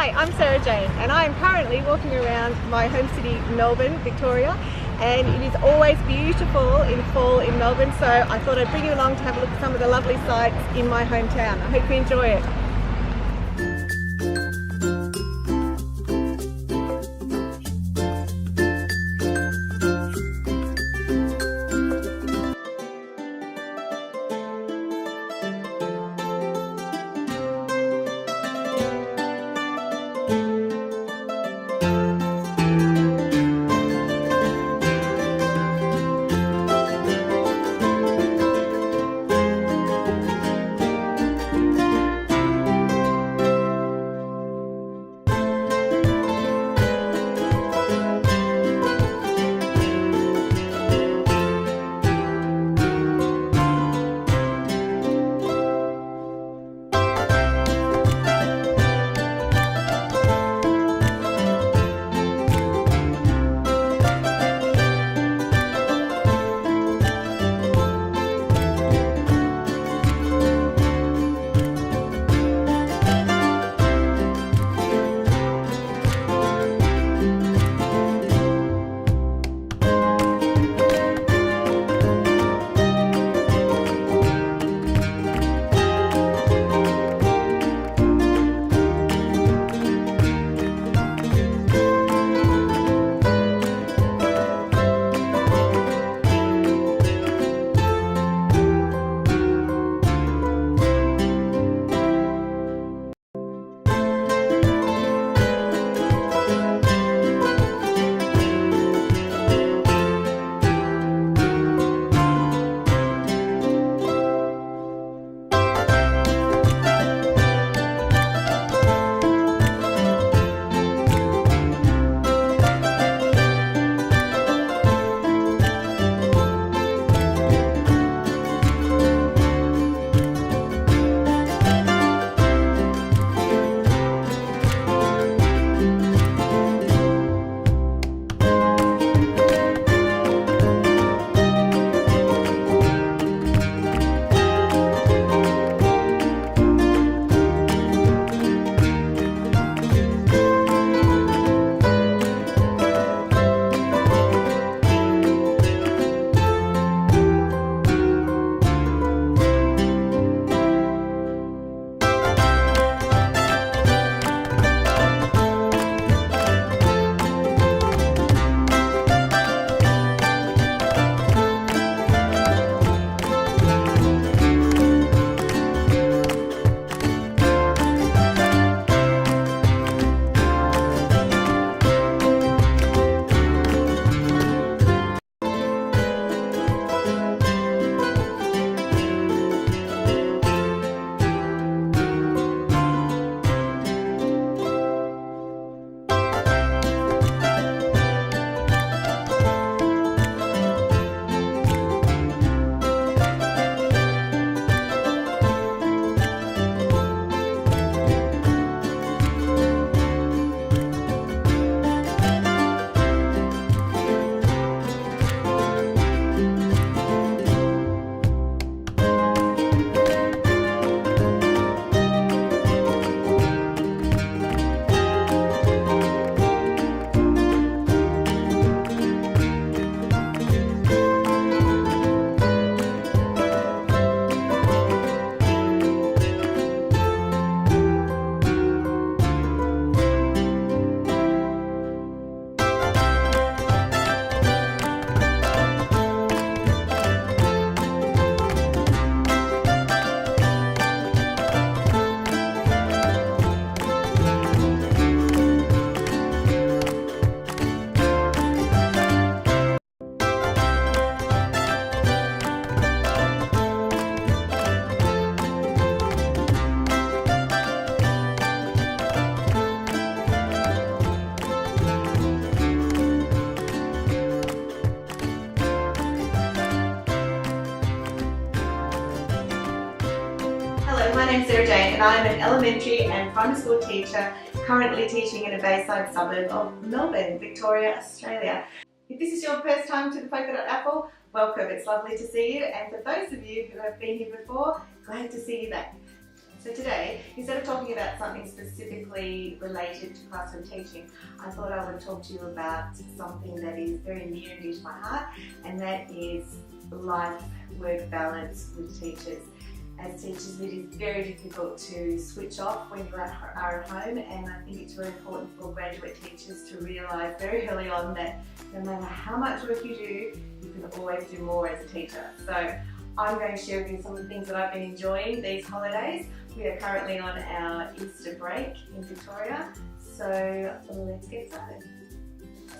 Hi, I'm Sarah Jane and I am currently walking around my home city, Melbourne, Victoria, and it is always beautiful in fall in Melbourne, so I thought I'd bring you along to have a look at some of the lovely sights in my hometown. I hope you enjoy it. My name's Sarah Jane and I'm an elementary and primary school teacher currently teaching in a bayside suburb of Melbourne, Victoria, Australia. If this is your first time to the Polka Dot Apple, welcome, it's lovely to see you, and for those of you who have been here before, glad to see you back. So today, instead of talking about something specifically related to classroom teaching, I thought I would talk to you about something that is very near and dear to my heart, and that is life-work balance with teachers. As teachers, it is very difficult to switch off when you are at home, and I think it's really important for graduate teachers to realise very early on that no matter how much work you do, you can always do more as a teacher. So I'm going to share with you some of the things that I've been enjoying these holidays. We are currently on our Easter break in Victoria, so let's get started.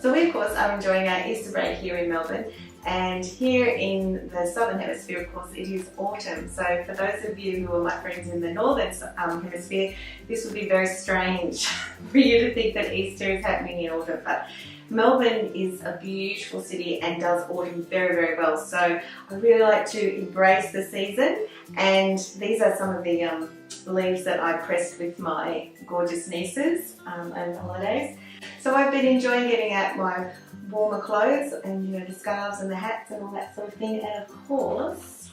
So we of course are enjoying our Easter break here in Melbourne, and here in the Southern Hemisphere of course it is autumn. So for those of you who are my friends in the Northern Hemisphere, this would be very strange for you to think that Easter is happening in autumn, but Melbourne is a beautiful city and does autumn very, very well. So I really like to embrace the season, and these are some of the leaves that I pressed with my gorgeous nieces over the holidays. So I've been enjoying getting out my warmer clothes and the scarves and the hats and all that sort of thing, and of course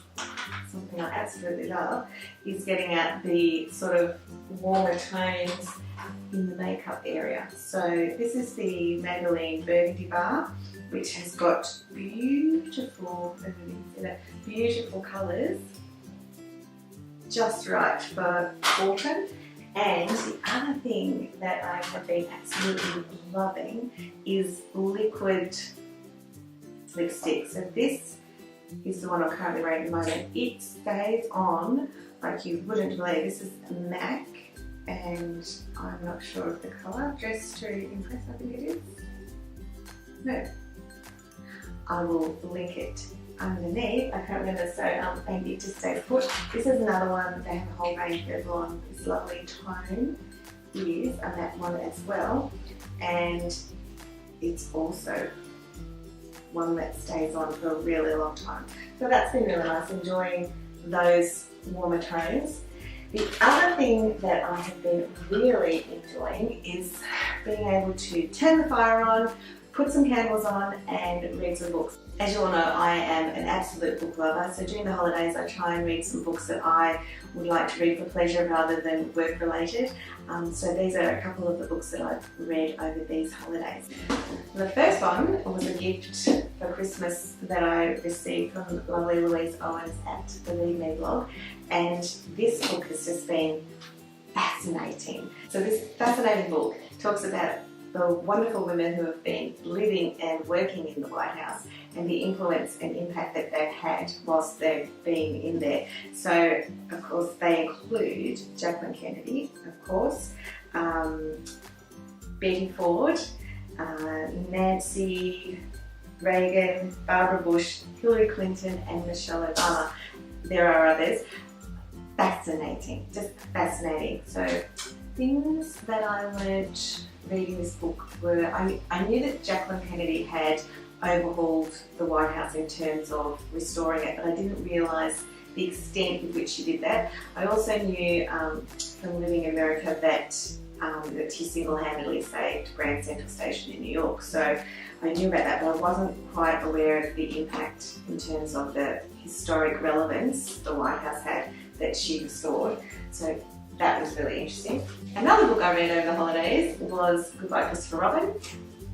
something I absolutely love is getting out the sort of warmer tones in the makeup area. So this is the Maybelline Burgundy bar, which has got beautiful colours, just right for autumn. And the other thing that I have been absolutely loving is liquid lipstick. So this is the one I'm currently wearing at the moment. It stays on like you wouldn't believe. This is MAC, and I'm not sure of the colour. Dress to Impress, I think it is. No. I will link it underneath. I can't remember, so maybe it just stays put. This is another one. They have a whole range of Revlon. This lovely tone is a matte one as well, and it's also one that stays on for a really long time. So that's been really nice, enjoying those warmer tones. The other thing that I have been really enjoying is being able to turn the fire on, put some candles on and read some books. As you all know, I am an absolute book lover, so during the holidays I try and read some books that I would like to read for pleasure rather than work related. So these are a couple of the books that I've read over these holidays. The first one was a gift for Christmas that I received from lovely Louise Owens at the Read Me blog, and this book has just been fascinating. So this fascinating book talks about the wonderful women who have been living and working in the White House and the influence and impact that they've had whilst they've been in there. So, of course, they include Jacqueline Kennedy, of course, Betty Ford, Nancy Reagan, Barbara Bush, Hillary Clinton and Michelle Obama. There are others. Fascinating, just fascinating. So, things that I learned reading this book were, I knew that Jacqueline Kennedy had overhauled the White House in terms of restoring it, but I didn't realise the extent with which she did that. I also knew from living in America that she single-handedly saved Grand Central Station in New York, so I knew about that, but I wasn't quite aware of the impact in terms of the historic relevance the White House had that she restored. So that was really interesting. Another book I read over the holidays was Goodbye Christopher Robin.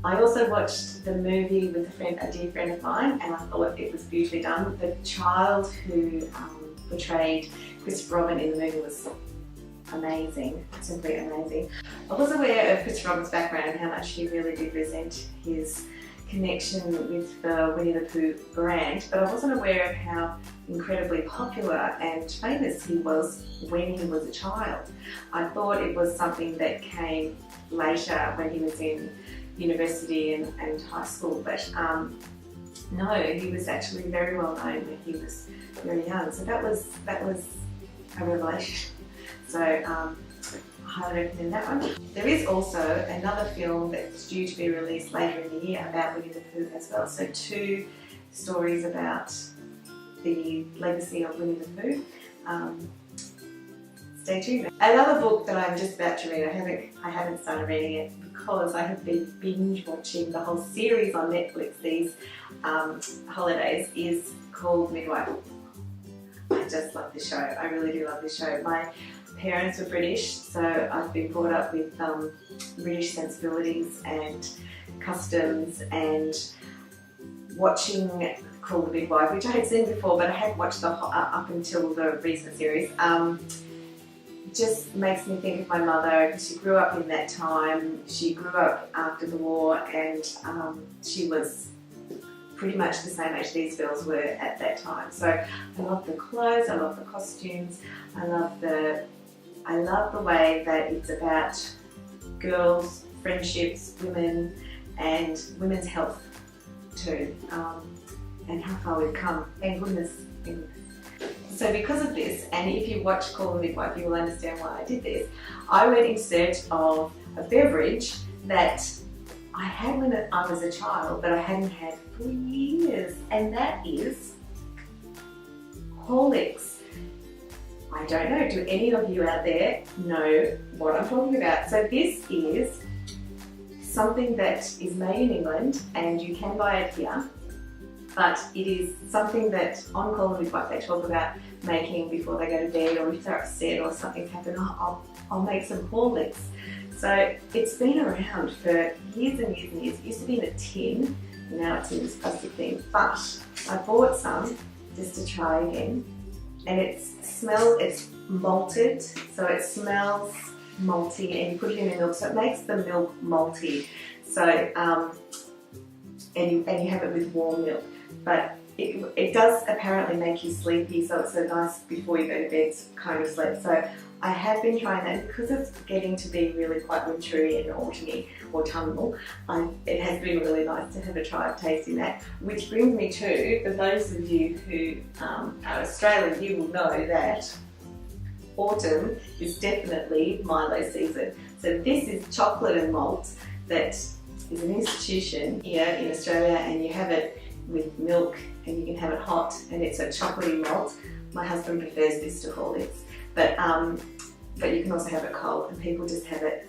I also watched the movie with a dear friend of mine, and I thought it was beautifully done. The child who portrayed Christopher Robin in the movie was amazing, simply amazing. I was aware of Christopher Robin's background and how much he really did resent his connection with the Winnie the Pooh brand, but I wasn't aware of how incredibly popular and famous he was when he was a child. I thought it was something that came later when he was in university and high school, but no, he was actually very well known when he was very young, so that was a revelation. So I highly recommend that one. There is also another film that's due to be released later in the year about Winnie the Pooh as well, so 2 stories about the legacy of Winnie the Pooh. Stay tuned. Another book that I'm just about to read, I haven't started reading it because I have been binge watching the whole series on Netflix these holidays, is called Midwife. I just love this show. I really do love this show. My parents were British, so I've been brought up with British sensibilities and customs, and watching Call the Big Wife, which I had seen before, but I hadn't watched up until the recent series. Just makes me think of my mother, because she grew up in that time. She grew up after the war, and she was pretty much the same age these girls were at that time. So I love the clothes, I love the costumes, I love the way that it's about girls, friendships, women, and women's health too, and how far we've come. Thank goodness. So because of this, and if you watch Call the Big Wife, you will understand why I did this. I went in search of a beverage that I had when I was a child, but I hadn't had for years, and that is Horlicks. I don't know, do any of you out there know what I'm talking about? So this is something that is made in England, and you can buy it here, but it is something that on Call the Big Wife they talk about making before they go to bed, or if they're upset or something's happened, I'll make some Horlicks. So it's been around for years and years and years. It used to be in a tin, now it's in this plastic thing, but I bought some just to try again, and it's malted, so it smells malty, and you put it in the milk, so it makes the milk malty. So and you have it with warm milk, but it does apparently make you sleepy, so it's a nice before you go to bed kind of sleep. So I have been trying that, because it's getting to be really quite wintry and autumny, autumnal. It has been really nice to have a try of tasting that, which brings me to, for those of you who are Australian, you will know that autumn is definitely Milo season. So this is chocolate and malt that is an institution here in Australia, and you have it with milk, and you can have it hot, and it's a chocolatey malt. My husband prefers this to Horlicks, but you can also have it cold, and people just have it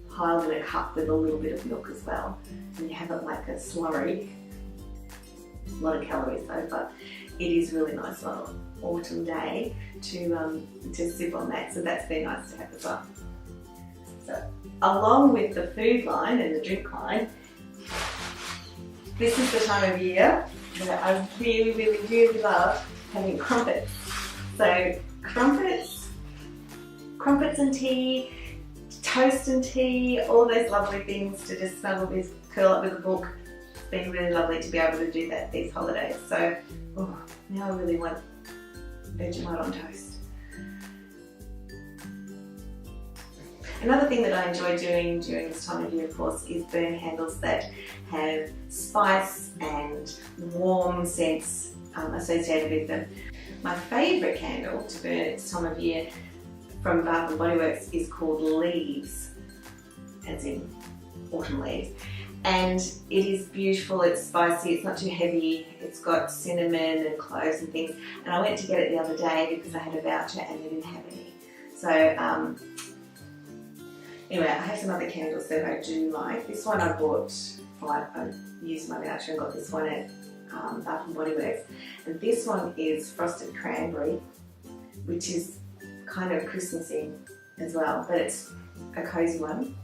piled in a cup with a little bit of milk as well, and you have it like a slurry. A lot of calories though, but it is really nice on an autumn day to sip on that, so that's been nice to have as well. So along with the food line and the drink line, this is the time of year that I really, really, really love having crumpets. So crumpets and tea, toast and tea, all those lovely things to just snuggle with, curl up with a book. It's been really lovely to be able to do that these holidays. So now I really want Vegemite on toast. Another thing that I enjoy doing during this time of year, of course, is burn candles that have spice and warm scents associated with them. My favourite candle to burn at this time of year from Bath & Body Works is called Leaves, as in autumn leaves. And it is beautiful, it's spicy, it's not too heavy, it's got cinnamon and cloves and things. And I went to get it the other day because I had a voucher and they didn't have any. So anyway, I have some other candles that I do like. This one I bought, I used my voucher and got this one at Bath & Body Works. And this one is Frosted Cranberry, which is kind of Christmassy as well, but it's a cosy one.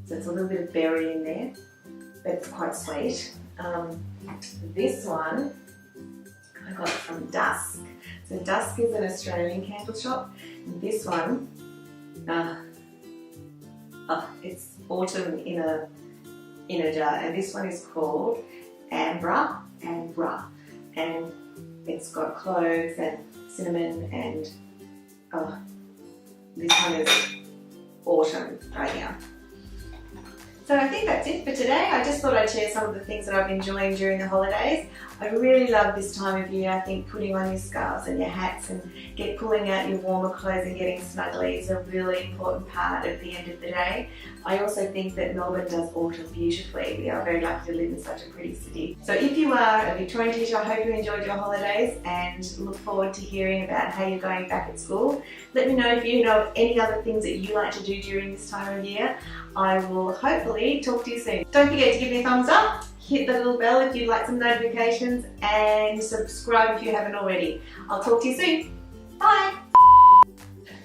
So it's a little bit of berry in there, but it's quite sweet. This one I got from Dusk. So Dusk is an Australian candle shop. And this one, it's autumn in a jar, and this one is called Ambra, and it's got cloves and cinnamon, and this one is autumn right now. So I think that's it for today. I just thought I'd share some of the things that I've been enjoying during the holidays. I really love this time of year. I think putting on your scarves and your hats and pulling out your warmer clothes and getting snuggly is a really important part at the end of the day. I also think that Melbourne does autumn beautifully. We are very lucky to live in such a pretty city. So if you are a Victorian teacher, I hope you enjoyed your holidays and look forward to hearing about how you're going back at school. Let me know if you know of any other things that you like to do during this time of year. I will hopefully talk to you soon. Don't forget to give me a thumbs up, hit the little bell if you'd like some notifications, and subscribe if you haven't already. I'll talk to you soon. Bye!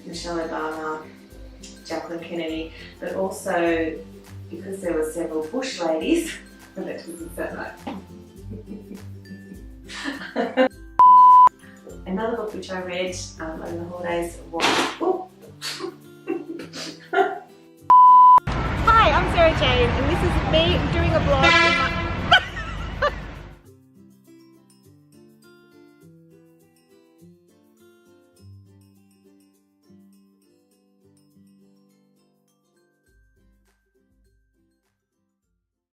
Michelle Obama, Jacqueline Kennedy, but also because there were several Bush ladies, and that doesn't sound right. Another book which I read over the holidays was... Oh. Hi, I'm Sarah Jane, and this is me doing a vlog in my